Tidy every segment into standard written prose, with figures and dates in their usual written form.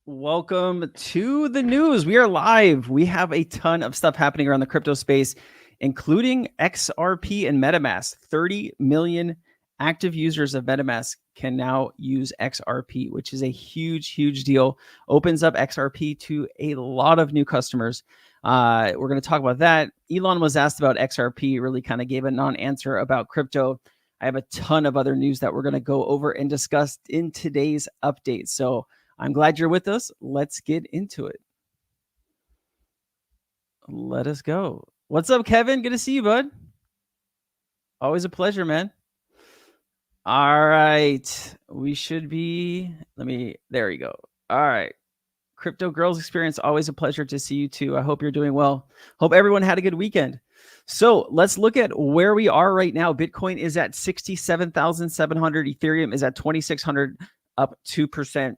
Welcome to the news. We are live. We have a ton of stuff happening around the crypto space, including XRP and Metamask. 30 million active users of Metamask can now use XRP, which is a huge, huge deal. Opens up XRP to a lot of new customers. We're going to talk about that. Elon was asked about XRP, really kind of gave a non-answer about crypto. I have a ton of other news that we're going to go over and discuss in today's update. So I'm glad you're with us. Let's get into it. Let us go. What's up, Kevin? Good to see you, bud. Always a pleasure, man. All right. We should be, there you go. All right. Crypto Girls Experience, always a pleasure to see you too. I hope you're doing well. Hope everyone had a good weekend. So let's look at where we are right now. Bitcoin is at 67,700. Ethereum is at 2,600, up 2%.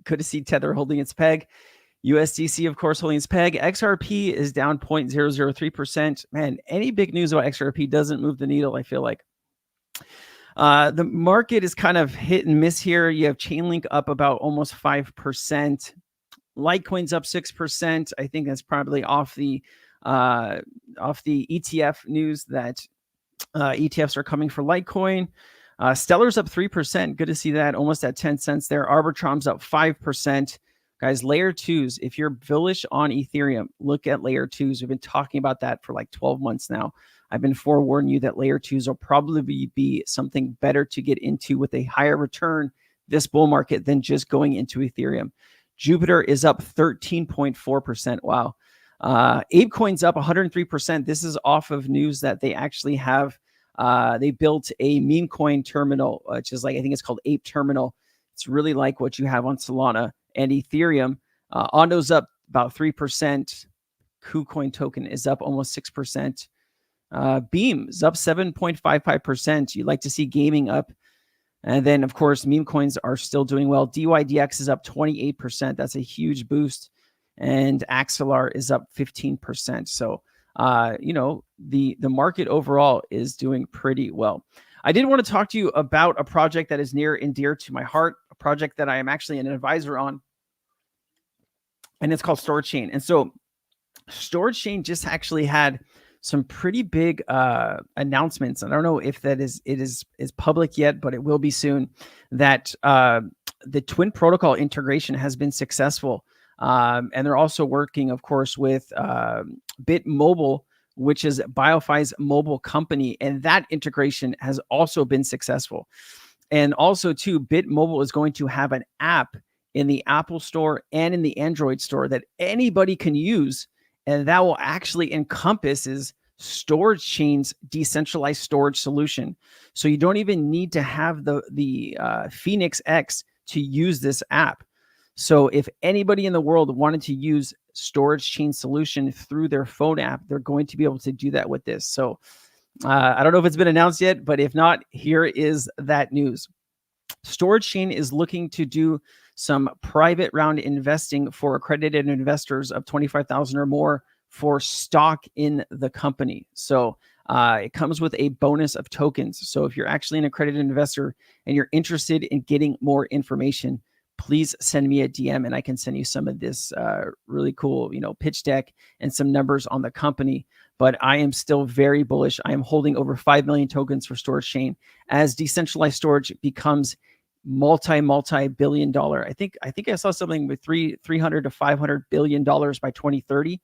Good to see Tether holding its peg. USDC, of course, holding its peg. XRP is down 0.003%. Man, any big news about XRP doesn't move the needle, I feel like. The market is kind of hit and miss here. You have Chainlink up about almost 5%. Litecoin's up 6%. I think that's probably off the ETF news that ETFs are coming for Litecoin. Stellar's up 3%. Good to see that. Almost at 10 cents there. Arbitrom's up 5%. Guys, layer twos, if you're bullish on Ethereum, look at layer twos. We've been talking about that for like 12 months now. I've been forewarning you that layer twos will probably be something better to get into with a higher return this bull market than just going into Ethereum. Jupiter is up 13.4%. Wow. ApeCoin's up 103%. This is off of news that they actually have they built a meme coin terminal, which is like, I think it's called Ape Terminal. It's really like what you have on Solana and Ethereum. Ondo's up about 3%. KuCoin token is up almost 6%. Beam is up 7.55%. You'd like to see gaming up. And then, of course, meme coins are still doing well. DYDX is up 28%. That's a huge boost. And Axelar is up 15%. So, the market overall is doing pretty well. I did want to talk to you about a project that is near and dear to my heart, a project that I am actually an advisor on, and it's called Storchain. And so Storchain just actually had some pretty big announcements. I don't know if it is public yet, but it will be soon, that the Twin Protocol integration has been successful. And they're also working, of course, with BitMobile, which is BioFi's mobile company. And that integration has also been successful. And also, too, BitMobile is going to have an app in the Apple Store and in the Android Store that anybody can use. And that will actually encompasses Storchain's decentralized storage solution. So you don't even need to have the Phoenix X to use this app. So if anybody in the world wanted to use Storchain solution through their phone app, they're going to be able to do that with this. So I don't know if it's been announced yet, but if not, here is that news. Storchain is looking to do some private round investing for accredited investors of 25,000 or more for stock in the company. So it comes with a bonus of tokens. So if you're actually an accredited investor and you're interested in getting more information, please send me a DM and I can send you some of this really cool, pitch deck and some numbers on the company. But I am still very bullish. I am holding over 5 million tokens for Storchain as decentralized storage becomes multi-billion dollar. I think I saw something with 300 to 500 billion dollars by 2030.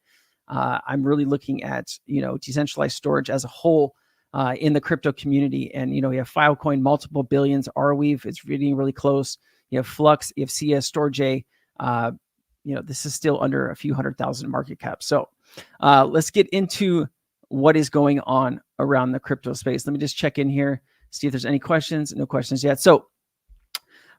I'm really looking at, decentralized storage as a whole in the crypto community. And, you have Filecoin, multiple billions. Arweave, it's getting really close. You have Flux, you have CS, Storj. This is still under a few 100,000 market cap. So let's get into what is going on around the crypto space. Let me just check in here, see if there's any questions. No questions yet. So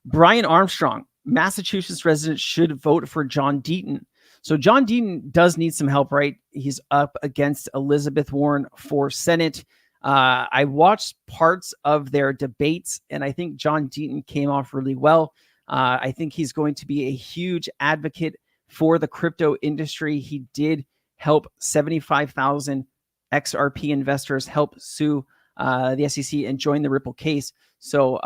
Brian Armstrong, Massachusetts resident, should vote for John Deaton. So John Deaton does need some help, right? He's up against Elizabeth Warren for Senate. I watched parts of their debates, and I think John Deaton came off really well. I think he's going to be a huge advocate for the crypto industry. He did help 75,000 XRP investors help sue the SEC and join the Ripple case. So,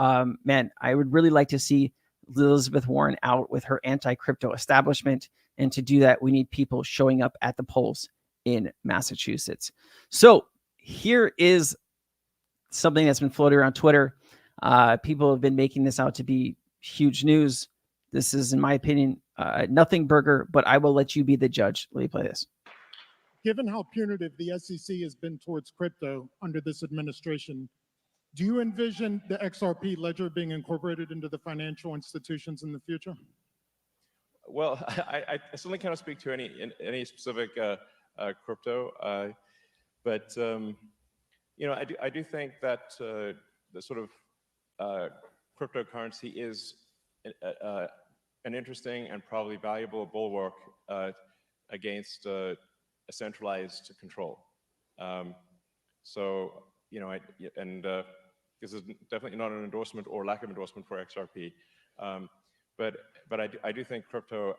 man, I would really like to see Elizabeth Warren out with her anti-crypto establishment. And to do that, we need people showing up at the polls in Massachusetts. So here is something that's been floating around Twitter. People have been making this out to be huge news. This is, in my opinion, nothing burger, but I will let you be the judge. Let me play this. Given how punitive the SEC has been towards crypto under this administration, do you envision the XRP ledger being incorporated into the financial institutions in the future? Well, I certainly cannot speak to any specific crypto, but you know, I do think that the sort of cryptocurrency is an interesting and probably valuable bulwark against a centralized control. So, you know, this is definitely not an endorsement or lack of endorsement for XRP, but I do think crypto,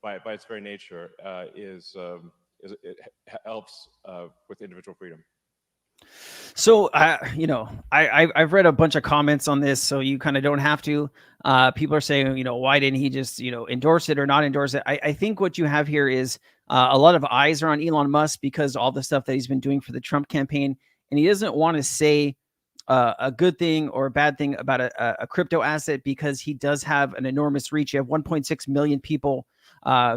by its very nature, it helps with individual freedom. So, you know, I've read a bunch of comments on this, so you kind of don't have to. People are saying, you know, why didn't he just, you know, endorse it or not endorse it? I think what you have here is a lot of eyes are on Elon Musk because all the stuff that he's been doing for the Trump campaign, and he doesn't want to say a good thing or a bad thing about a crypto asset because he does have an enormous reach. You have 1.6 million people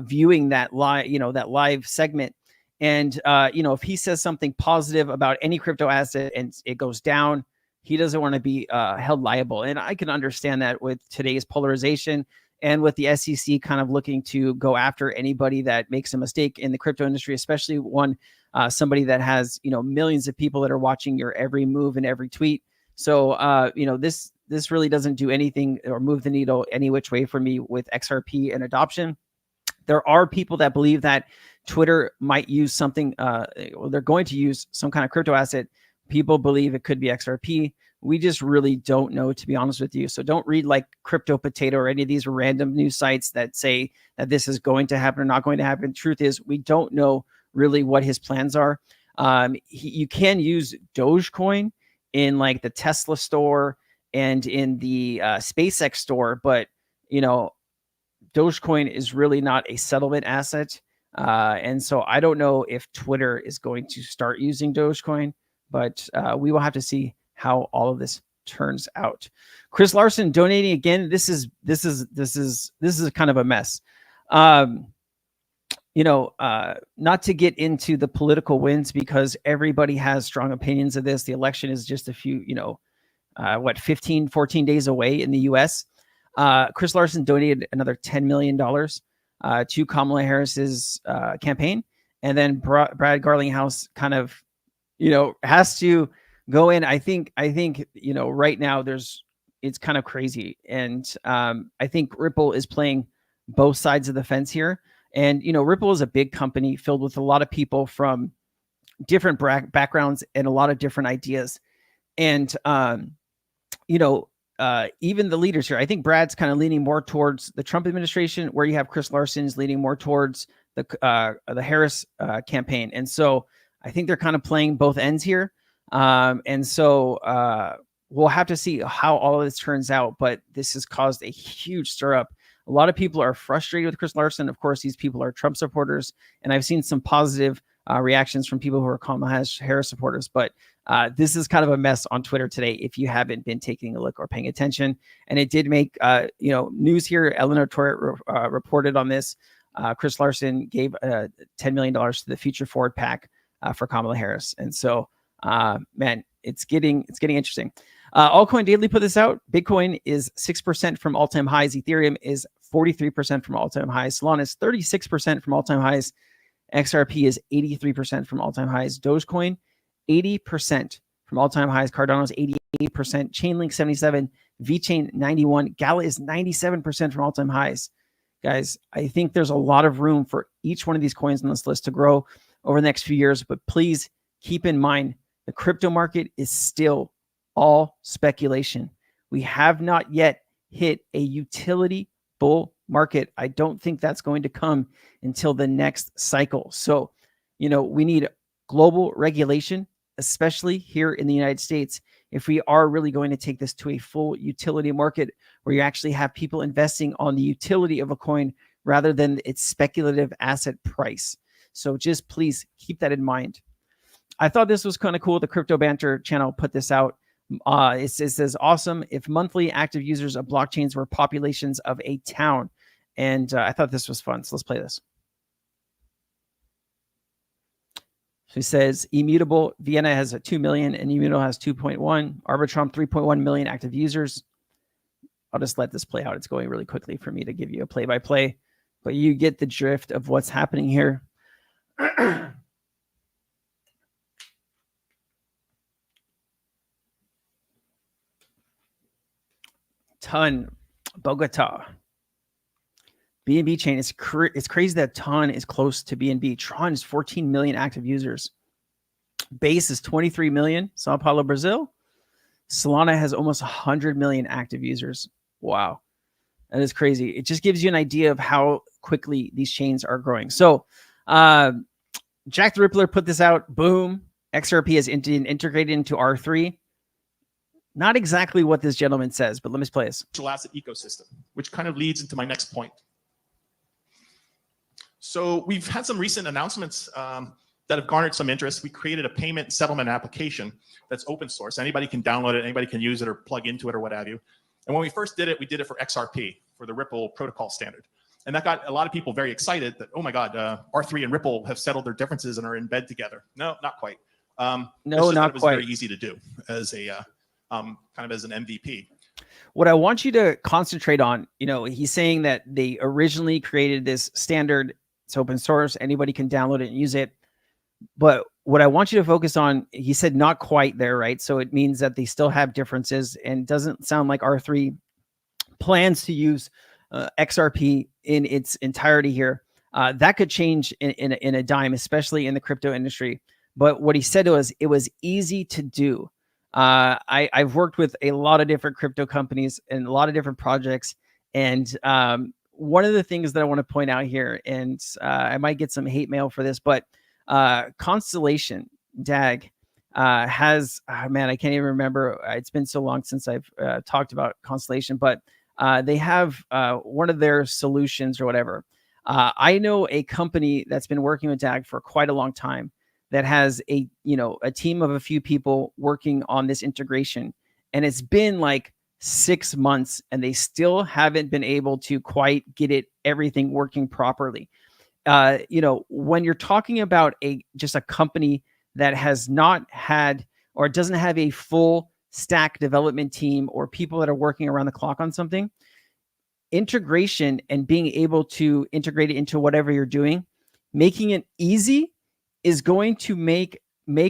viewing that live segment. And, you know, if he says something positive about any crypto asset and it goes down, he doesn't want to be held liable. And I can understand that with today's polarization and with the SEC kind of looking to go after anybody that makes a mistake in the crypto industry, especially somebody that has, you know, millions of people that are watching your every move and every tweet. So, you know, this really doesn't do anything or move the needle any which way for me with XRP and adoption. There are people that believe that Twitter might use something, they're going to use some kind of crypto asset. People believe it could be XRP. We just really don't know, to be honest with you. So don't read like Crypto Potato or any of these random news sites that say that this is going to happen or not going to happen. Truth is, we don't know really what his plans are. You can use Dogecoin in like the Tesla store and in the SpaceX store, but, you know, Dogecoin is really not a settlement asset. And so I don't know if Twitter is going to start using Dogecoin, but we will have to see how all of this turns out. Chris Larson donating again. This is kind of a mess. You know, not to get into the political wins because everybody has strong opinions of this. The election is just a few, 14 days away in the US. Chris Larson donated another $10 million to Kamala Harris's campaign. And then Brad Garlinghouse kind of, has to go in. I think, right now it's kind of crazy. And I think Ripple is playing both sides of the fence here. And, Ripple is a big company filled with a lot of people from different backgrounds and a lot of different ideas. And, even the leaders here, I think Brad's kind of leaning more towards the Trump administration, where you have Chris Larson's leaning more towards the Harris campaign. And so I think they're kind of playing both ends here. And so we'll have to see how all of this turns out. But this has caused a huge stir up. A lot of people are frustrated with Chris Larson. Of course, these people are Trump supporters. And I've seen some positive reactions from people who are Kamala Harris supporters. But this is kind of a mess on Twitter today if you haven't been taking a look or paying attention. And it did make news here. Eleanor Torrett reported on this. Chris Larson gave $10 million to the Future Forward PAC for Kamala Harris. And so, man, it's getting interesting. Altcoin Daily put this out. Bitcoin is 6% from all-time highs. Ethereum is 43% from all-time highs. Solana is 36% from all-time highs. XRP is 83% from all-time highs. Dogecoin, 80% from all-time highs. Cardano is 88%. Chainlink, 77%. VeChain, 91%. Gala is 97% from all-time highs. Guys, I think there's a lot of room for each one of these coins on this list to grow over the next few years. But please keep in mind, the crypto market is still all speculation. We have not yet hit a utility bull market. I don't think that's going to come until the next cycle. So, we need global regulation, especially here in the United States, if we are really going to take this to a full utility market where you actually have people investing on the utility of a coin rather than its speculative asset price. So just please keep that in mind. I thought this was kind of cool. The Crypto Banter channel put this out. It says, awesome if monthly active users of blockchains were populations of a town. And I thought this was fun. So let's play this. So he says, Immutable, Vienna has a 2 million and Immutable has 2.1. Arbitrum, 3.1 million active users. I'll just let this play out. It's going really quickly for me to give you a play-by-play, but you get the drift of what's happening here. Ton, Bogota. BNB chain is it's crazy that Ton is close to BNB. Tron is 14 million active users. Base is 23 million. Sao Paulo, Brazil. Solana has almost 100 million active users. Wow. That is crazy. It just gives you an idea of how quickly these chains are growing. So Jack the Rippler put this out. Boom. XRP is integrated into R3. Not exactly what this gentleman says, but let me play this. Asset ecosystem, which kind of leads into my next point. So we've had some recent announcements that have garnered some interest. We created a payment settlement application that's open source. Anybody can download it, anybody can use it or plug into it or what have you. And when we first did it, we did it for XRP, for the Ripple protocol standard. And that got a lot of people very excited that, oh my God, R3 and Ripple have settled their differences and are in bed together. No, not quite. No, not it was quite. very easy to do as a kind of as an MVP. What I want you to concentrate on, he's saying that they originally created this standard. It's open source. Anybody can download it and use it. But what I want you to focus on, he said not quite there, right? So it means that they still have differences, and doesn't sound like R3 plans to use XRP in its entirety here. That could change in a dime, especially in the crypto industry. But what he said was it was easy to do. I've worked with a lot of different crypto companies and a lot of different projects. And one of the things that I want to point out here, and I might get some hate mail for this, but Constellation DAG has, man, I can't even remember. It's been so long since I've talked about Constellation, but they have one of their solutions or whatever. I know a company that's been working with DAG for quite a long time that has a team of a few people working on this integration. And it's been like 6 months and they still haven't been able to quite get everything working properly. When you're talking about just a company that has not had or doesn't have a full stack development team or people that are working around the clock on something, integration and being able to integrate it into whatever you're doing, making it easy is going to make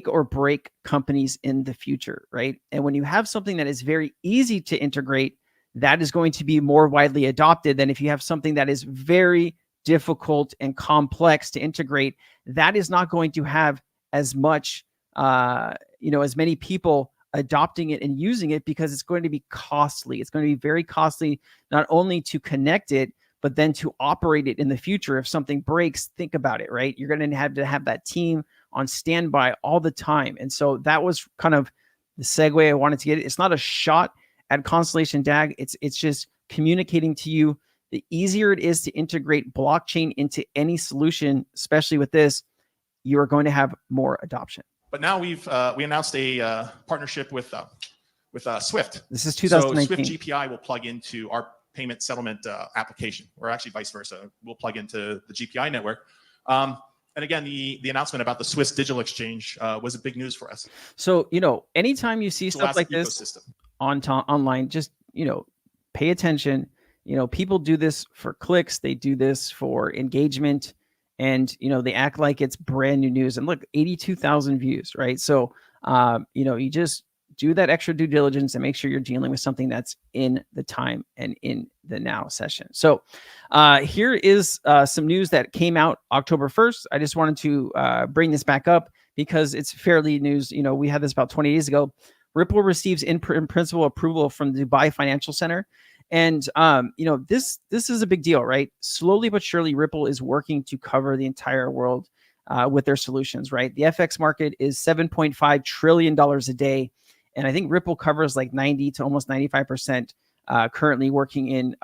or break companies in the future, right? And when you have something that is very easy to integrate, that is going to be more widely adopted than if you have something that is very difficult and complex to integrate. That is not going to have as much, as many people adopting it and using it, because it's going to be costly. It's going to be very costly, not only to connect it, but then to operate it in the future. If something breaks, think about it, right? You're going to have that team on standby all the time. And so that was kind of the segue I wanted to get. It's not a shot at Constellation DAG. It's just communicating to you the easier it is to integrate blockchain into any solution, especially with this, you are going to have more adoption. But now we announced a partnership with Swift. This is 2019. So Swift GPI will plug into our payment settlement application, or actually vice versa. We'll plug into the GPI network. And again, the announcement about the Swiss digital exchange was a big news for us. So, anytime you see stuff like this online, just, pay attention. People do this for clicks. They do this for engagement, and, they act like it's brand new news. And look, 82,000 views, right? So, you just do that extra due diligence and make sure you're dealing with something that's in the time and in the now session. So here is some news that came out October 1st. I just wanted to bring this back up because it's fairly news. We had this about 20 days ago. Ripple receives in principle approval from the Dubai Financial Center. And, this is a big deal, right? Slowly but surely, Ripple is working to cover the entire world with their solutions, right? The FX market is $7.5 trillion a day. And I think Ripple covers like 90 to almost 95% currently working in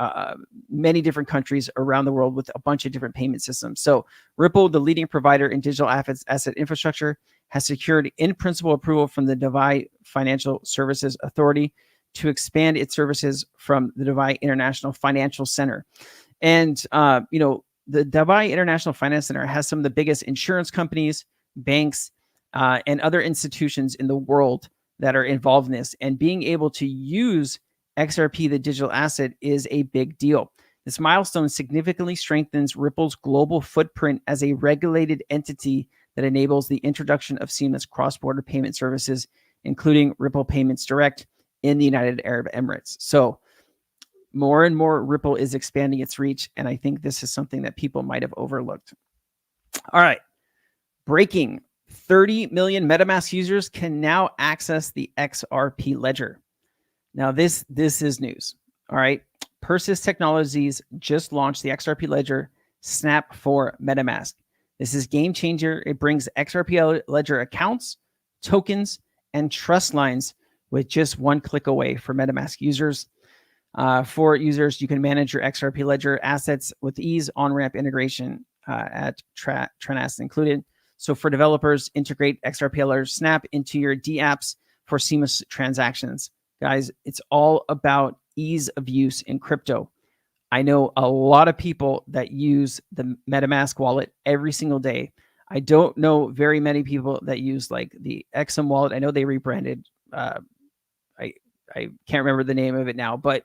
many different countries around the world with a bunch of different payment systems. So Ripple, the leading provider in digital asset infrastructure, has secured in-principle approval from the Dubai Financial Services Authority to expand its services from the Dubai International Financial Center. And, the Dubai International Finance Center has some of the biggest insurance companies, banks, and other institutions in the world that are involved in this. And being able to use XRP, the digital asset, is a big deal. This milestone significantly strengthens Ripple's global footprint as a regulated entity that enables the introduction of seamless cross-border payment services, including Ripple Payments Direct in the United Arab Emirates. So more and more Ripple is expanding its reach, and I think this is something that people might have overlooked. All right. Breaking: 30 million Metamask users can now access the XRP ledger. Now, this is news. All right. Persis Technologies just launched the XRP ledger Snap for Metamask. This is game changer. It brings XRP ledger accounts, tokens, and trust lines with just one click away for Metamask users. For users, you can manage your XRP ledger assets with ease, on-ramp integration at Tranas included. So for developers, integrate XRP ledger Snap into your dApps for seamless transactions. Guys, it's all about ease of use in crypto. I know a lot of people that use the MetaMask wallet every single day. I don't know very many people that use like the XM wallet. I know they rebranded. I can't remember the name of it now, but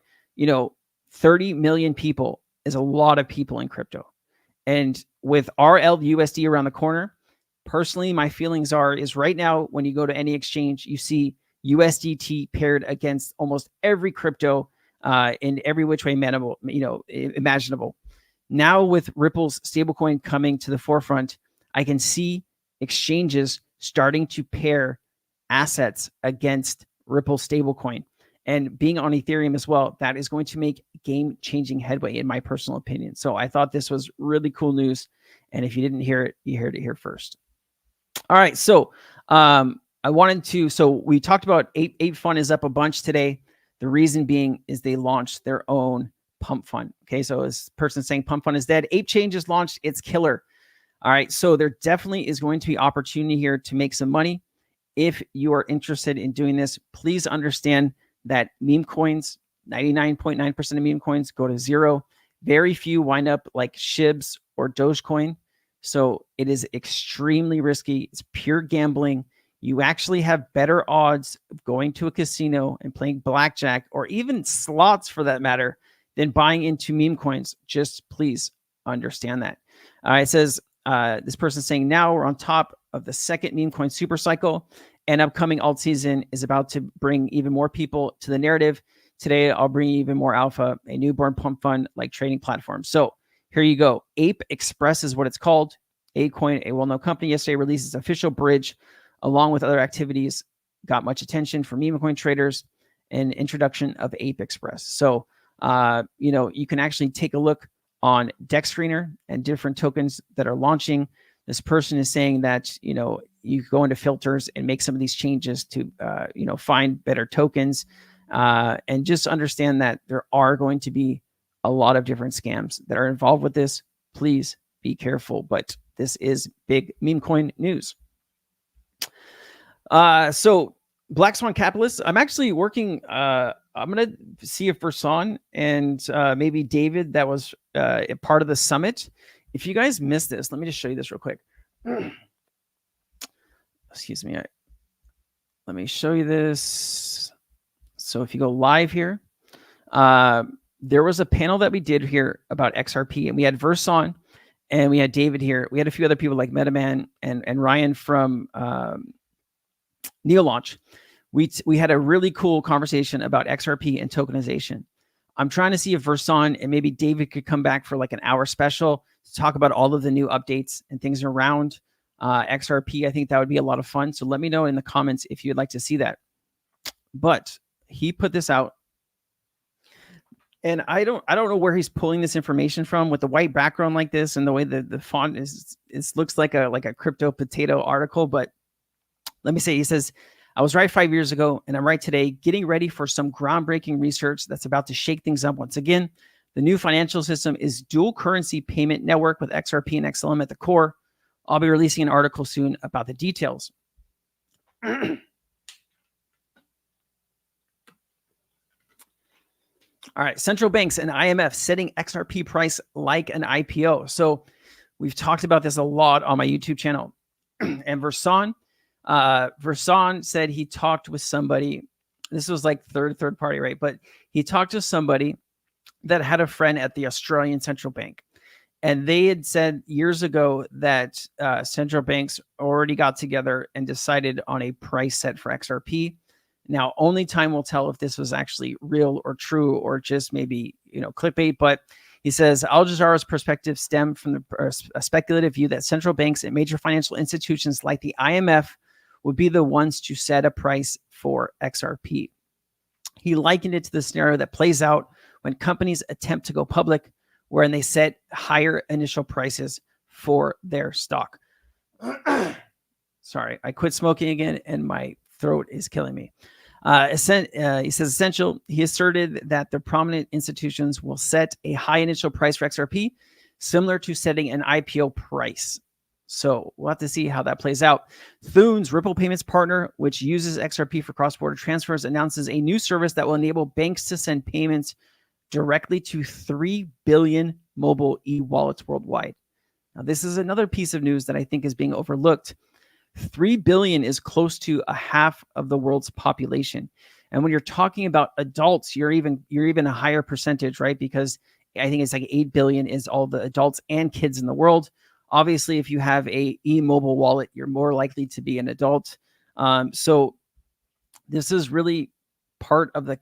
30 million people is a lot of people in crypto. And with RLUSD around the corner, personally, my feelings is right now, when you go to any exchange, you see USDT paired against almost every crypto in every which way imaginable. Now with Ripple's stablecoin coming to the forefront, I can see exchanges starting to pair assets against Ripple stablecoin. And being on Ethereum as well, that is going to make game-changing headway, in my personal opinion. So I thought this was really cool news. And if you didn't hear it, you heard it here first. All right. So we talked about Ape Fund is up a bunch today. The reason being is they launched their own pump fund. Okay. So this person saying pump fund is dead. Ape Chain just launched its killer. All right. So there definitely is going to be opportunity here to make some money. If you are interested in doing this, please understand that meme coins, 99.9% of meme coins go to zero. Very few wind up like SHIBs or Dogecoin. So it is extremely risky. It's pure gambling. You actually have better odds of going to a casino and playing blackjack, or even slots for that matter, than buying into meme coins. Just please understand that. It says, this person saying, now we're on top of the second meme coin super cycle, and upcoming alt season is about to bring even more people to the narrative. Today, I'll bring you even more alpha, a newborn pump fund like trading platform. So here you go. Ape Express is what it's called. Acoin, a well-known company, yesterday released its official bridge, along with other activities, got much attention from meme coin traders and introduction of Ape Express. So, you can actually take a look on Dex Screener and different tokens that are launching. This person is saying that, you go into filters and make some of these changes to, find better tokens, and just understand that there are going to be a lot of different scams that are involved with this. Please be careful, but this is big meme coin news. So Black Swan Capitalists, I'm actually working, I'm going to see if Verson and maybe David, that was a part of the summit. If you guys missed this, let me just show you this real quick. Excuse me. Let me show you this. So if you go live here, there was a panel that we did here about XRP, and we had Verson and we had David here. We had a few other people like Metaman and Ryan from NeoLaunch. We had a really cool conversation about XRP and tokenization. I'm trying to see if Verson and maybe David could come back for like an hour special to talk about all of the new updates and things around XRP. I think that would be a lot of fun. So let me know in the comments if you'd like to see that. But he put this out, and I don't know where he's pulling this information from with the white background like this and the way that the font is. It looks like a crypto potato article. But let me say, he says, I was right 5 years ago, and I'm right today, getting ready for some groundbreaking research that's about to shake things up once again. The new financial system is dual currency payment network with XRP and XLM at the core. I'll be releasing an article soon about the details. All right, central banks and IMF setting XRP price like an IPO. So we've talked about this a lot on my YouTube channel. And Verson said he talked with somebody. This was like third party, right? But he talked to somebody that had a friend at the Australian Central Bank. And they had said years ago that central banks already got together and decided on a price set for XRP. Now, only time will tell if this was actually real or true or just maybe, clickbait. But he says, Al Jazeera's perspective stemmed from a speculative view that central banks and major financial institutions like the IMF would be the ones to set a price for XRP. He likened it to the scenario that plays out when companies attempt to go public, wherein they set higher initial prices for their stock. Sorry, I quit smoking again and my throat is killing me. He says essential. He asserted that the prominent institutions will set a high initial price for XRP, similar to setting an IPO price. So we'll have to see how that plays out. Thune's Ripple Payments partner, which uses XRP for cross-border transfers, announces a new service that will enable banks to send payments directly to 3 billion mobile e-wallets worldwide. Now, this is another piece of news that I think is being overlooked. 3 billion is close to a half of the world's population. And when you're talking about adults, you're even a higher percentage, right? Because I think it's like 8 billion is all the adults and kids in the world. Obviously, if you have a e-mobile wallet, you're more likely to be an adult. So this is really part of a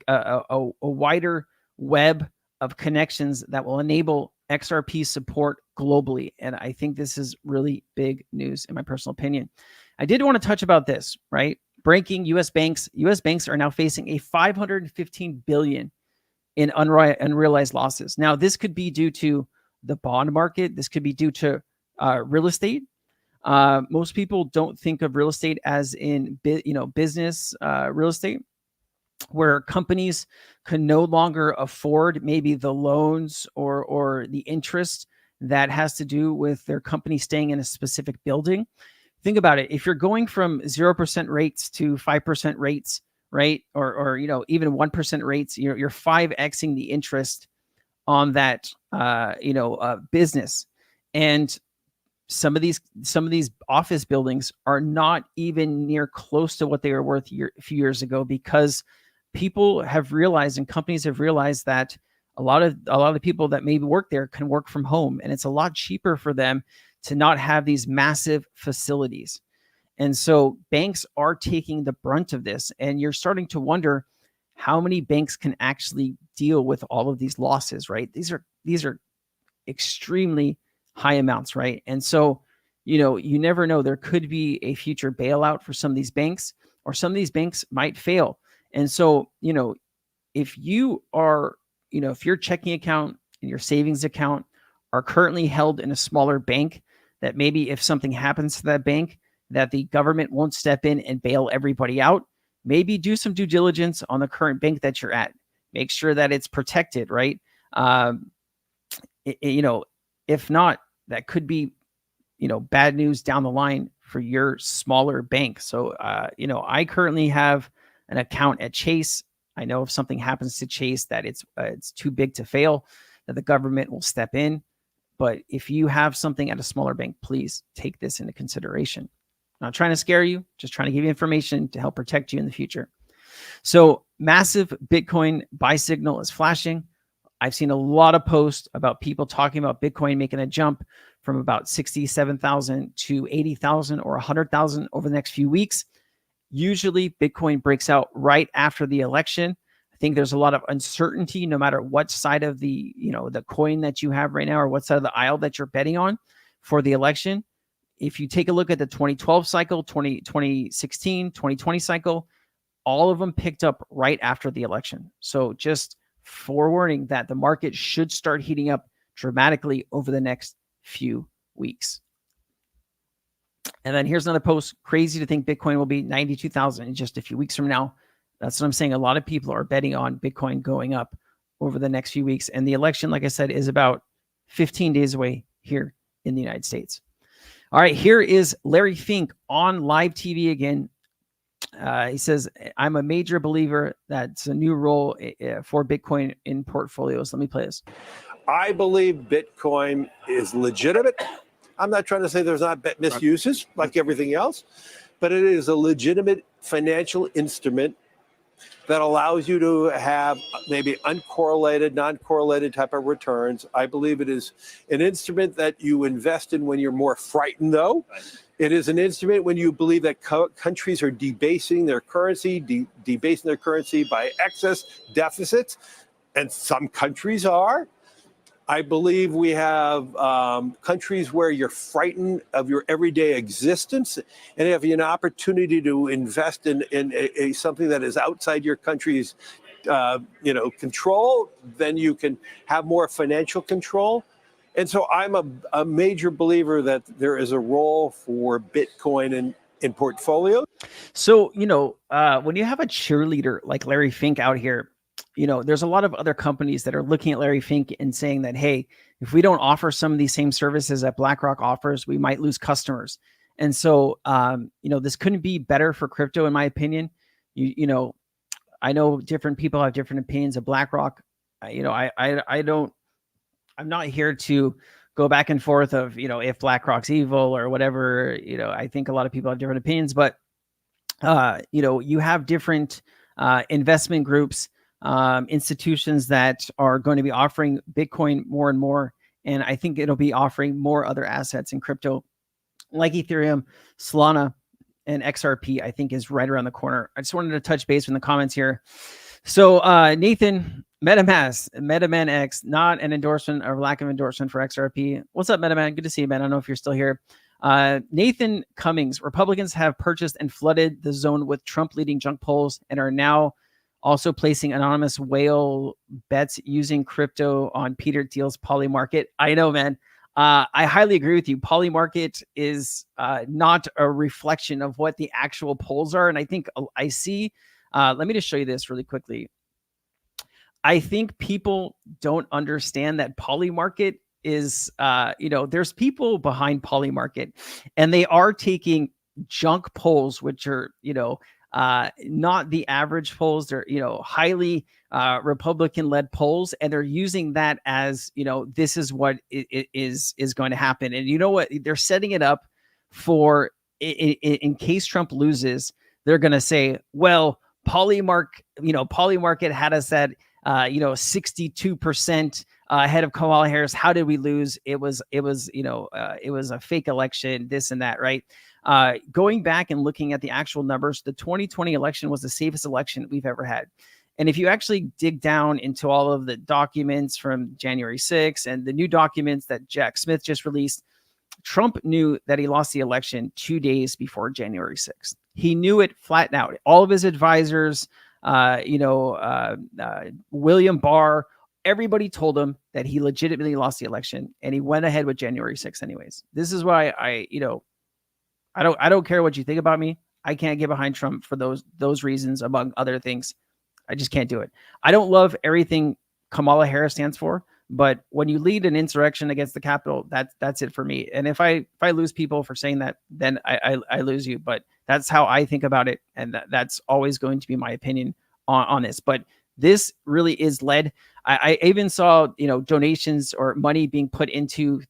wider web of connections that will enable XRP support globally. And I think this is really big news in my personal opinion. I did want to touch about this, right? Breaking US banks. US banks are now facing a $515 billion in unrealized losses. Now, this could be due to the bond market. This could be due to real estate. Most people don't think of real estate as in business real estate, where companies can no longer afford maybe the loans or the interest that has to do with their company staying in a specific building. Think about it. If you're going from 0% rates to 5% rates, right? Or even 1% rates, you're 5xing the interest on that, business. And some of these office buildings are not even near close to what they were worth a few years ago, because people have realized and companies have realized that a lot of the people that maybe work there can work from home, and it's a lot cheaper for them to not have these massive facilities. And so banks are taking the brunt of this, and you're starting to wonder how many banks can actually deal with all of these losses, right? These are extremely high amounts, right? And so, you never know. There could be a future bailout for some of these banks, or some of these banks might fail. And so, if you are, if your checking account and your savings account are currently held in a smaller bank, that maybe if something happens to that bank, that the government won't step in and bail everybody out, maybe do some due diligence on the current bank that you're at. Make sure that it's protected, right? If not, that could be, bad news down the line for your smaller bank. So, I currently have an account at Chase. I know if something happens to Chase that it's too big to fail, that the government will step in. But if you have something at a smaller bank, please take this into consideration. I'm not trying to scare you, just trying to give you information to help protect you in the future. So massive Bitcoin buy signal is flashing. I've seen a lot of posts about people talking about Bitcoin making a jump from about 67,000 to 80,000 or 100,000 over the next few weeks. Usually Bitcoin breaks out right after the election. I think there's a lot of uncertainty no matter what side of the coin that you have right now, or what side of the aisle that you're betting on for the election. If you take a look at the 2012 cycle, 2016, 2020 cycle, all of them picked up right after the election. So just forewarning that the market should start heating up dramatically over the next few weeks. And then here's another post. Crazy to think Bitcoin will be 92,000 in just a few weeks from now. That's what I'm saying. A lot of people are betting on Bitcoin going up over the next few weeks. And the election, like I said, is about 15 days away here in the United States. All right, here is Larry Fink on live TV again. He says, I'm a major believer that's a new role for Bitcoin in portfolios. Let me play this. I believe Bitcoin is legitimate. I'm not trying to say there's not misuses like everything else, but it is a legitimate financial instrument that allows you to have maybe uncorrelated, non-correlated type of returns. I believe it is an instrument that you invest in when you're more frightened, though. It is an instrument when you believe that countries are debasing their currency, debasing their currency by excess deficits, and some countries are. I believe we have countries where you're frightened of your everyday existence, and if you have an opportunity to invest in something that is outside your country's control, then you can have more financial control. And so I'm a major believer that there is a role for Bitcoin in portfolios. So, when you have a cheerleader like Larry Fink out here, there's a lot of other companies that are looking at Larry Fink and saying that, hey, if we don't offer some of these same services that BlackRock offers, we might lose customers. And so, this couldn't be better for crypto, in my opinion. I know different people have different opinions of BlackRock. I'm not here to go back and forth of, if BlackRock's evil or whatever. I think a lot of people have different opinions, but, you have different investment groups, institutions that are going to be offering Bitcoin more and more. And I think it'll be offering more other assets in crypto like Ethereum, Solana, and XRP, I think is right around the corner. I just wanted to touch base in the comments here. So Nathan, MetaMan X, not an endorsement or lack of endorsement for XRP. What's up, MetaMan? Good to see you, man. I don't know if you're still here. Nathan Cummings, Republicans have purchased and flooded the zone with Trump leading junk polls and are now also placing anonymous whale bets using crypto on Peter Thiel's Polymarket. I know, man. I highly agree with you. Polymarket is not a reflection of what the actual polls are. And I think I see, let me just show you this really quickly. I think people don't understand that Polymarket is, there's people behind Polymarket, and they are taking junk polls, which are, not the average polls. They're, highly Republican-led polls, and they're using that as, this is what is going to happen. And you know what? They're setting it up for, in case Trump loses, they're going to say, well, Polymarket had us at 62% ahead of Kamala Harris. How did we lose? It was a fake election, this and that, right? Going back and looking at the actual numbers, the 2020 election was the safest election we've ever had. And if you actually dig down into all of the documents from January 6th and the new documents that Jack Smith just released, Trump knew that he lost the election 2 days before January 6th. He knew it flat out. All of his advisors, William Barr, everybody told him that he legitimately lost the election, and he went ahead with January 6th anyways. This is why I don't care what you think about me. I can't get behind Trump for those reasons, among other things. I just can't do it. I don't love everything Kamala Harris stands for, but when you lead an insurrection against the Capitol, that's it for me. And if I lose people for saying that, then I lose you. But that's how I think about it, and that's always going to be my opinion on this. But this really is led. I even saw donations or money being put into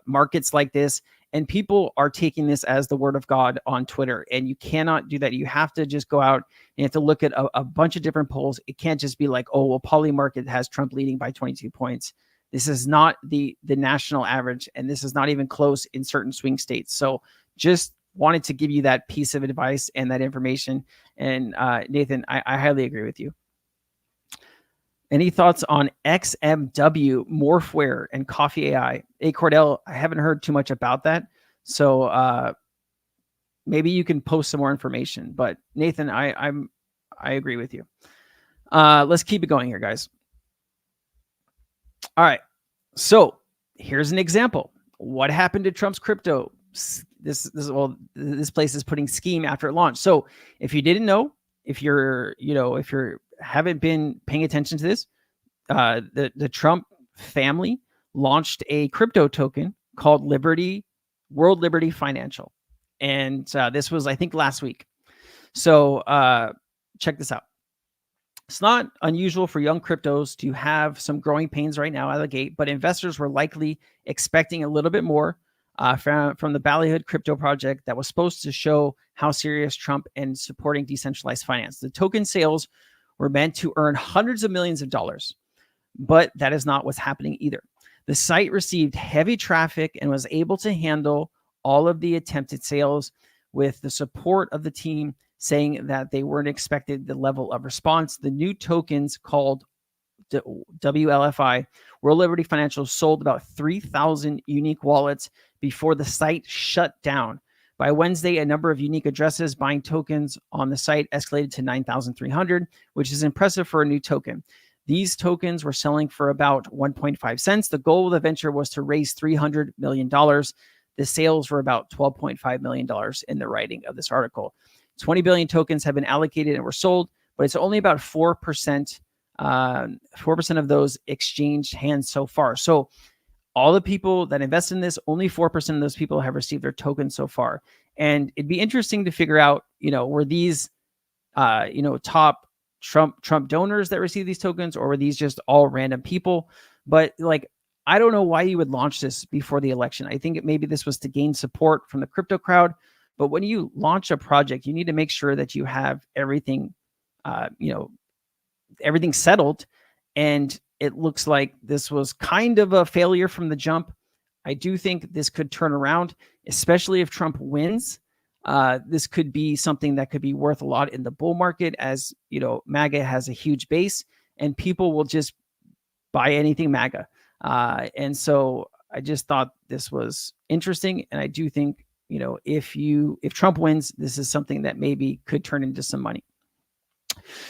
markets like this, and people are taking this as the word of God on Twitter. And you cannot do that. You have to just go out and you have to look at a bunch of different polls. It can't just be like, oh, well, Polymarket has Trump leading by 22 points. This is not the national average, and this is not even close in certain swing states. So just wanted to give you that piece of advice and that information. And Nathan, I highly agree with you. Any thoughts on XMW, Morphware, and Coffee AI? Hey, Cordell, I haven't heard too much about that. So maybe you can post some more information. But Nathan, I agree with you. Let's keep it going here, guys. All right. So here's an example. What happened to Trump's crypto? this place is putting scheme after it launched. So if you didn't know, if you're haven't been paying attention to this, the Trump family launched a crypto token called World Liberty Financial. And this was, I think, last week. So check this out. It's not unusual for young cryptos to have some growing pains right now out of the gate, but investors were likely expecting a little bit more from the Ballyhood crypto project that was supposed to show how serious Trump and supporting decentralized finance. The token sales were meant to earn hundreds of millions of dollars, but that is not what's happening either. The site received heavy traffic and was able to handle all of the attempted sales with the support of the team saying that they weren't expected the level of response. The new tokens called WLFI, World Liberty Financial, sold about 3,000 unique wallets before the site shut down. By Wednesday, a number of unique addresses buying tokens on the site escalated to 9,300, which is impressive for a new token. These tokens were selling for about 1.5 cents. The goal of the venture was to raise $300 million. The sales were about $12.5 million in the writing of this article. 20 billion tokens have been allocated and were sold, but it's only about 4%. 4% of those exchanged hands so far. So all the people that invest in this, only 4% of those people have received their tokens so far. And it'd be interesting to figure out, were these, top Trump donors that received these tokens, or were these just all random people? But I don't know why you would launch this before the election. I think maybe this was to gain support from the crypto crowd. But when you launch a project, you need to make sure that you have everything, everything settled. And it looks like this was kind of a failure from the jump. I do think this could turn around, especially if Trump wins. This could be something that could be worth a lot in the bull market, as MAGA has a huge base and people will just buy anything MAGA. And so I just thought this was interesting. And I do think, if Trump wins, this is something that maybe could turn into some money.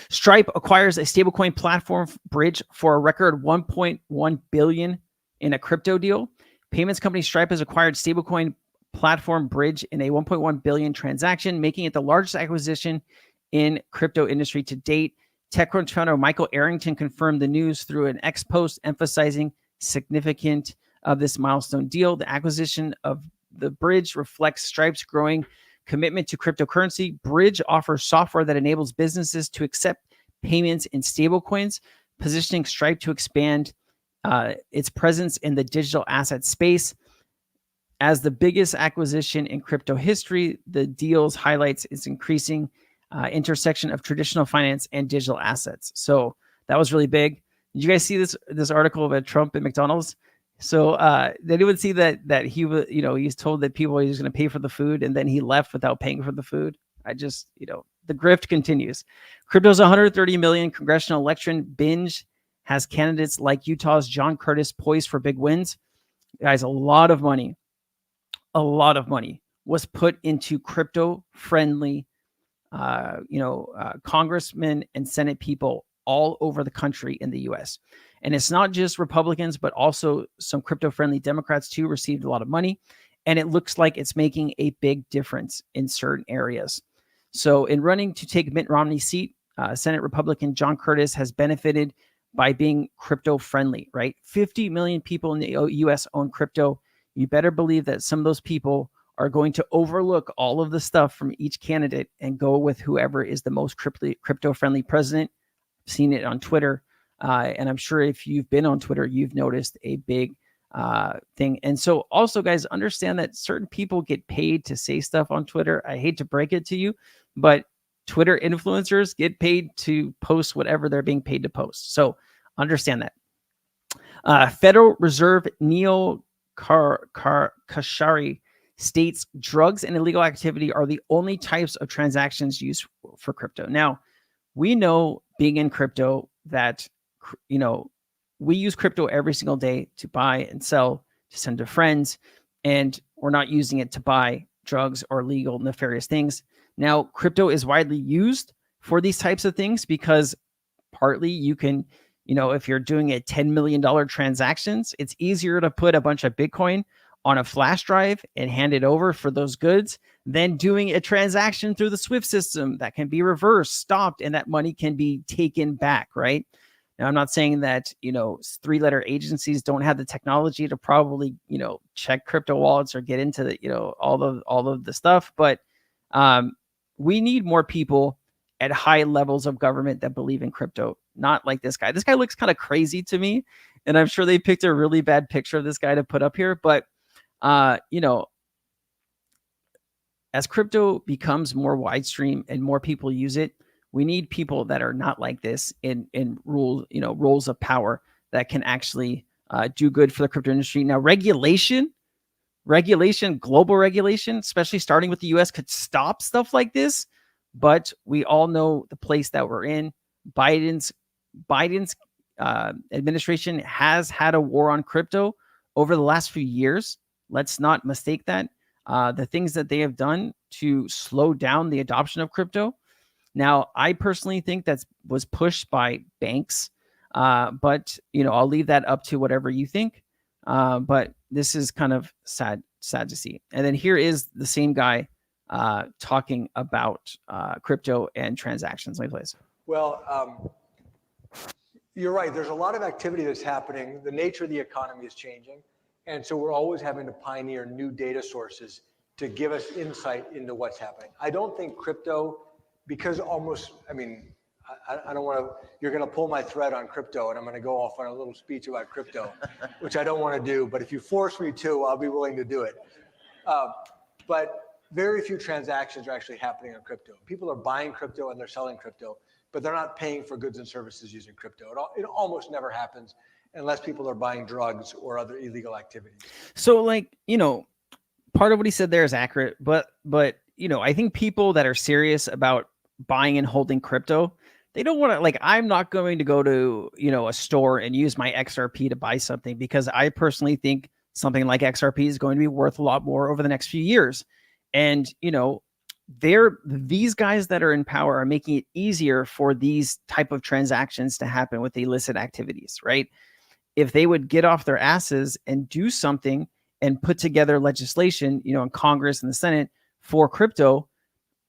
Stripe acquires a stablecoin platform bridge for a record $1.1 billion in a crypto deal. Payments company Stripe has acquired stablecoin platform bridge in a $1.1 billion transaction, making it the largest acquisition in crypto industry to date. TechCrunch founder Michael Arrington confirmed the news through an X post emphasizing significance of this milestone deal. The acquisition of the bridge reflects Stripe's growing commitment to cryptocurrency. Bridge offers software that enables businesses to accept payments in stablecoins, positioning Stripe to expand its presence in the digital asset space. As the biggest acquisition in crypto history, the deals highlights its increasing intersection of traditional finance and digital assets. So that was really big. Did you guys see this article about Trump and McDonald's? So did anyone see that he was, he's told that people are just going to pay for the food, and then he left without paying for the food? I just, the grift continues. Crypto's 130 million congressional election binge has candidates like Utah's John Curtis poised for big wins. Guys, a lot of money was put into crypto-friendly, congressmen and Senate people all over the country in the U.S. And it's not just Republicans, but also some crypto-friendly Democrats too received a lot of money. And it looks like it's making a big difference in certain areas. So in running to take Mitt Romney's seat, Senate Republican John Curtis has benefited by being crypto-friendly, right? 50 million people in the U.S. own crypto. You better believe that some of those people are going to overlook all of the stuff from each candidate and go with whoever is the most crypto-friendly president. I've seen it on Twitter. And I'm sure if you've been on Twitter, you've noticed a big thing. And so also, guys, understand that certain people get paid to say stuff on Twitter. I hate to break it to you, but Twitter influencers get paid to post whatever they're being paid to post. So understand that. Federal Reserve Neo Kashari states drugs and illegal activity are the only types of transactions used for crypto. Now, we know, being in crypto, that we use crypto every single day to buy and sell, to send to friends, and we're not using it to buy drugs or legal nefarious things. Now, crypto is widely used for these types of things because partly you can, if you're doing a $10 million transactions, it's easier to put a bunch of Bitcoin on a flash drive and hand it over for those goods, than doing a transaction through the SWIFT system that can be reversed, stopped, and that money can be taken back, right? Now, I'm not saying that, you know, 3-letter agencies don't have the technology to probably, you know, check crypto wallets or get into the, you know, all of the stuff, but we need more people at high levels of government that believe in crypto, not like this guy. This guy looks kind of crazy to me, and I'm sure they picked a really bad picture of this guy to put up here, but you know, as crypto becomes more widestream and more people use it, we need people that are not like this in roles of power that can actually do good for the crypto industry. Now, regulation, global regulation, especially starting with the US, could stop stuff like this. But we all know the place that we're in. Biden's administration has had a war on crypto over the last few years. Let's not mistake that. The things that they have done to slow down the adoption of crypto. Now, I personally think that was pushed by banks, but you know, I'll leave that up to whatever you think. But this is kind of sad to see. And then here is the same guy talking about crypto and transactions. Let me play this. Well, you're right. There's a lot of activity that's happening. The nature of the economy is changing. And so we're always having to pioneer new data sources to give us insight into what's happening. I don't think crypto, because almost, I mean, I don't want to, you're going to pull my thread on crypto and I'm going to go off on a little speech about crypto, which I don't want to do. But if you force me to, I'll be willing to do it. But very few transactions are actually happening on crypto. People are buying crypto and they're selling crypto, but they're not paying for goods and services using crypto. It almost never happens unless people are buying drugs or other illegal activities. So, like, you know, part of what he said there is accurate, but you know, I think people that are serious about buying and holding crypto, they don't want to, like, I'm not going to go to, you know, a store and use my XRP to buy something, because I personally think something like XRP is going to be worth a lot more over the next few years. And, you know, these guys that are in power are making it easier for these type of transactions to happen with illicit activities, right? If they would get off their asses and do something and put together legislation, you know, in Congress and the Senate for crypto,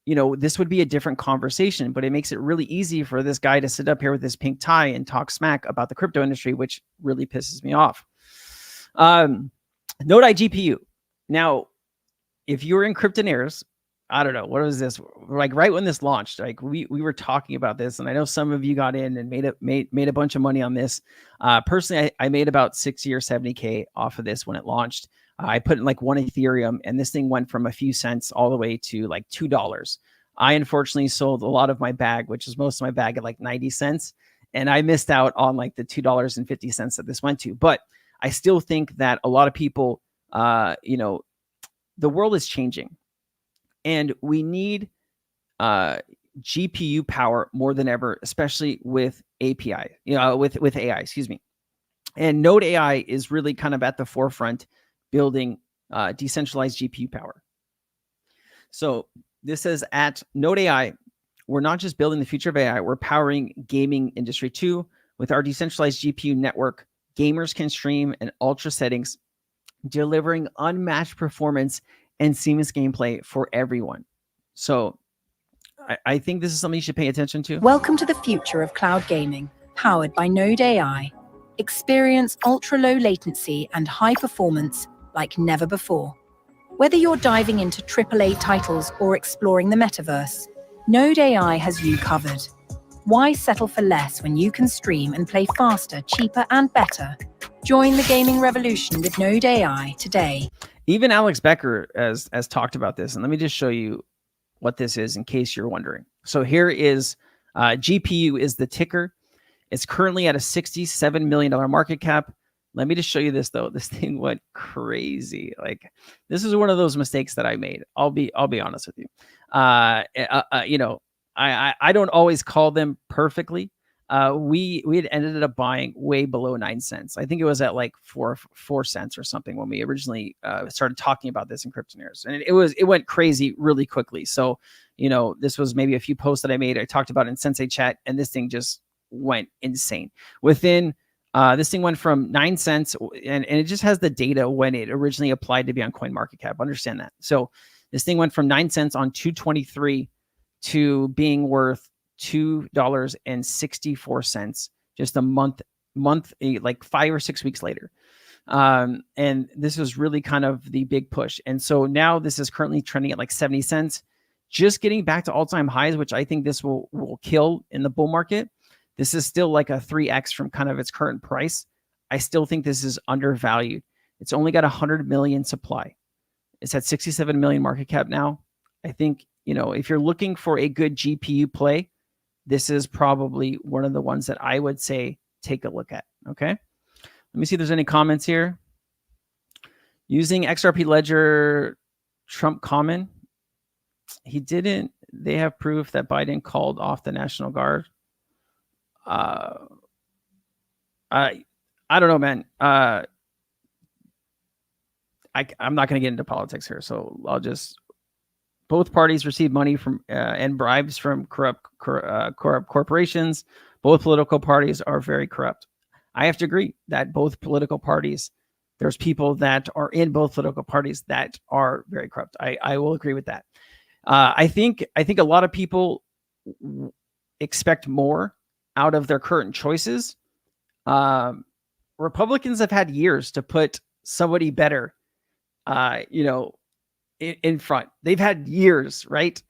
you know, this would be a different conversation. But it makes it really easy for this guy to sit up here with this pink tie and talk smack about the crypto industry, which really pisses me off. Node GPU. Now, if you're in Cryptonaires, I don't know, what was this? Like right when this launched, like we were talking about this, and I know some of you got in and made a bunch of money on this. Personally, I made about 60 or 70K off of this when it launched. I put in like 1 Ethereum, and this thing went from a few cents all the way to like $2. I unfortunately sold a lot of my bag, which is most of my bag, at like 90 cents. And I missed out on like the $2.50 that this went to. But I still think that a lot of people, you know, the world is changing. And we need GPU power more than ever, especially with API, you know, with AI, excuse me. And Node AI is really kind of at the forefront building decentralized GPU power. So this says at Node AI, we're not just building the future of AI, we're powering gaming industry too. With our decentralized GPU network, gamers can stream in ultra settings, delivering unmatched performance and seamless gameplay for everyone. So I think this is something you should pay attention to. Welcome to the future of cloud gaming, powered by Node AI. Experience ultra-low latency and high performance like never before. Whether you're diving into AAA titles or exploring the metaverse, Node AI has you covered. Why settle for less when you can stream and play faster, cheaper, and better? Join the gaming revolution with Node AI today. Even Alex Becker has talked about this. And let me just show you what this is in case you're wondering. So here is GPU is the ticker. It's currently at a $67 million market cap. Let me just show you this, though. This thing went crazy. Like, this is one of those mistakes that I made. I'll be honest with you. You know, I don't always call them perfectly. We had ended up buying way below 9 cents. I think it was at like 4 cents or something when we originally started talking about this in Cryptonaires, and it went crazy really quickly. So, you know, this was maybe a few posts that I made. I talked about it in Sensei Chat, and this thing just went insane. Within This thing went from 9 cents, and it just has the data when it originally applied to be on CoinMarketCap. Understand that. So this thing went from 9 cents on 2/23 to being worth $2.64 just a month, like 5 or 6 weeks later. And this was really kind of the big push. And so now this is currently trending at like 70 cents, just getting back to all-time highs, which I think this will kill in the bull market. This is still like a 3x from kind of its current price. I still think this is undervalued. It's only got 100 million supply. It's at 67 million market cap now. I think, if you're looking for a good GPU play, this is probably one of the ones that I would say take a look at. Okay. Let me see if there's any comments here. Using XRP Ledger, Trump common. He didn't. They have proof that Biden called off the National Guard. I don't know, man. I'm not going to get into politics here, so I'll just. Both parties receive money from and bribes from corrupt corporations. Both political parties are very corrupt. I have to agree that both political parties, there's people that are in both political parties that are very corrupt. I will agree with that. I think a lot of people expect more out of their current choices. Republicans have had years to put somebody better, in front. They've had years, right?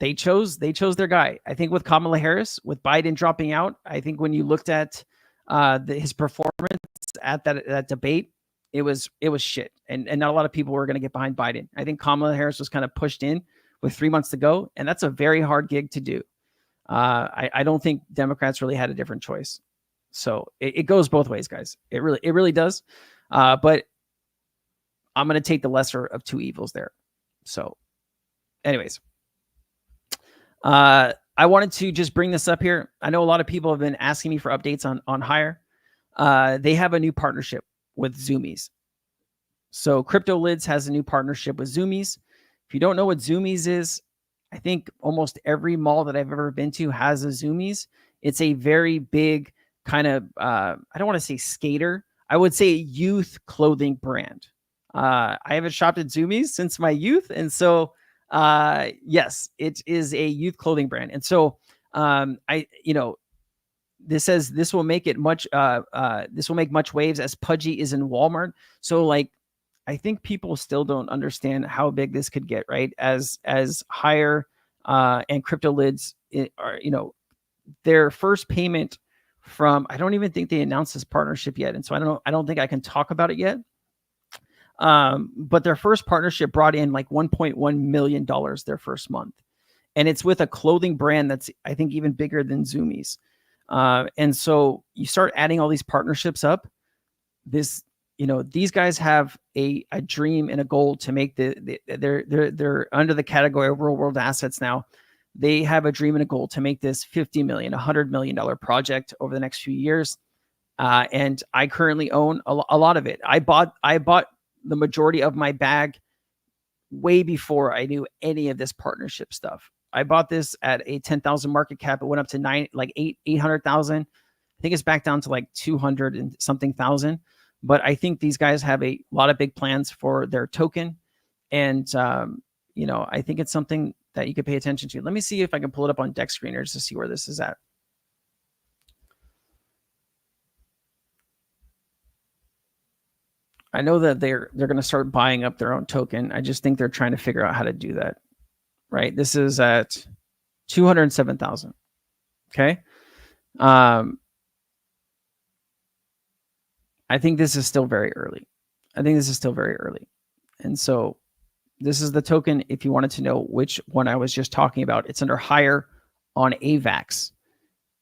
They chose their guy. I think with Kamala Harris, with Biden dropping out, I think when you looked at his performance at that debate, it was shit. And not a lot of people were going to get behind Biden. I think Kamala Harris was kind of pushed in with 3 months to go, and that's a very hard gig to do. I don't think Democrats really had a different choice. So it goes both ways, guys. It really does. But I'm going to take the lesser of two evils there. So anyways, I wanted to just bring this up here. I know a lot of people have been asking me for updates on Hire. They have a new partnership with Zoomies. So CryptoLids has a new partnership with Zoomies. If you don't know what Zoomies is, I think almost every mall that I've ever been to has a Zoomies. It's a very big kind of, I don't want to say skater. I would say youth clothing brand. I haven't shopped at Zoomies since my youth. And so, yes, it is a youth clothing brand. And so, this says this will make it much, this will make much waves as Pudgy is in Walmart. So like, I think people still don't understand how big this could get, right? As Hire, and CryptoLids are, their first payment from, I don't even think they announced this partnership yet. And so I don't think I can talk about it yet. But their first partnership brought in like $1.1 million their first month. And it's with a clothing brand that's, I think, even bigger than Zoomies. And so you start adding all these partnerships up. These guys have a dream and a goal to make they're under the category of real world assets now. They have a dream and a goal to make this $50 million, $100 million project over the next few years. And I currently own a lot of it. I bought the majority of my bag way before I knew any of this partnership stuff. I bought this at a 10,000 market cap. It went up to 800,000. I think it's back down to like 200 and something thousand. But I think these guys have a lot of big plans for their token. And, I think it's something that you could pay attention to. Let me see if I can pull it up on Deck Screeners to see where this is at. I know that they're going to start buying up their own token. I just think they're trying to figure out how to do that. Right? This is at 207,000. Okay. I think this is still very early. And so this is the token. If you wanted to know which one I was just talking about, it's under Hire on AVAX.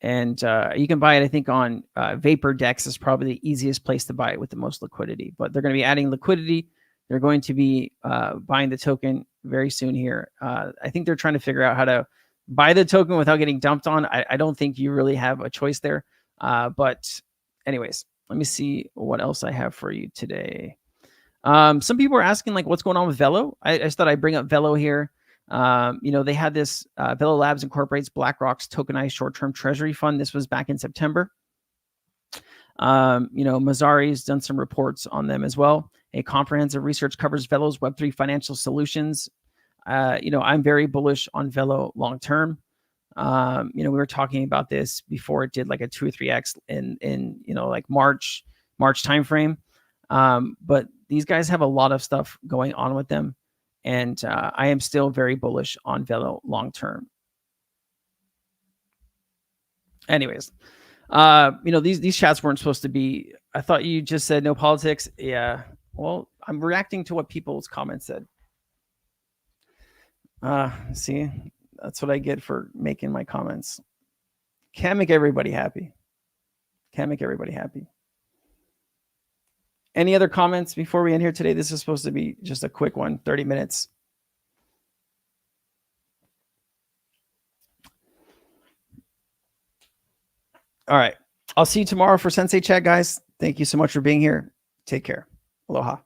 And you can buy it, I think, on Vapor Dex is probably the easiest place to buy it with the most liquidity. But they're going to be adding liquidity. They're going to be buying the token very soon here. I think they're trying to figure out how to buy the token without getting dumped on. I don't think you really have a choice there. But anyways, let me see what else I have for you today. Some people are asking, like, what's going on with Velo? I just thought I'd bring up Velo here. They had this Velo Labs incorporates BlackRock's tokenized short-term treasury fund. This was back in September. You know, Mazzari's done some reports on them as well. A comprehensive research covers Velo's Web3 financial solutions. You know, I'm very bullish on Velo long term. You know, we were talking about this before it did like a 2 or 3x in you know, like March timeframe. But these guys have a lot of stuff going on with them, and I am still very bullish on Velo long term. Anyways, you know, these chats weren't supposed to be. I thought you just said no politics. Yeah. Well, I'm reacting to what people's comments said. See, that's what I get for making my comments. Can't make everybody happy. Can't make everybody happy. Any other comments before we end here today? This is supposed to be just a quick one, 30 minutes. All right. I'll see you tomorrow for Sensei Chat, guys. Thank you so much for being here. Take care. Aloha.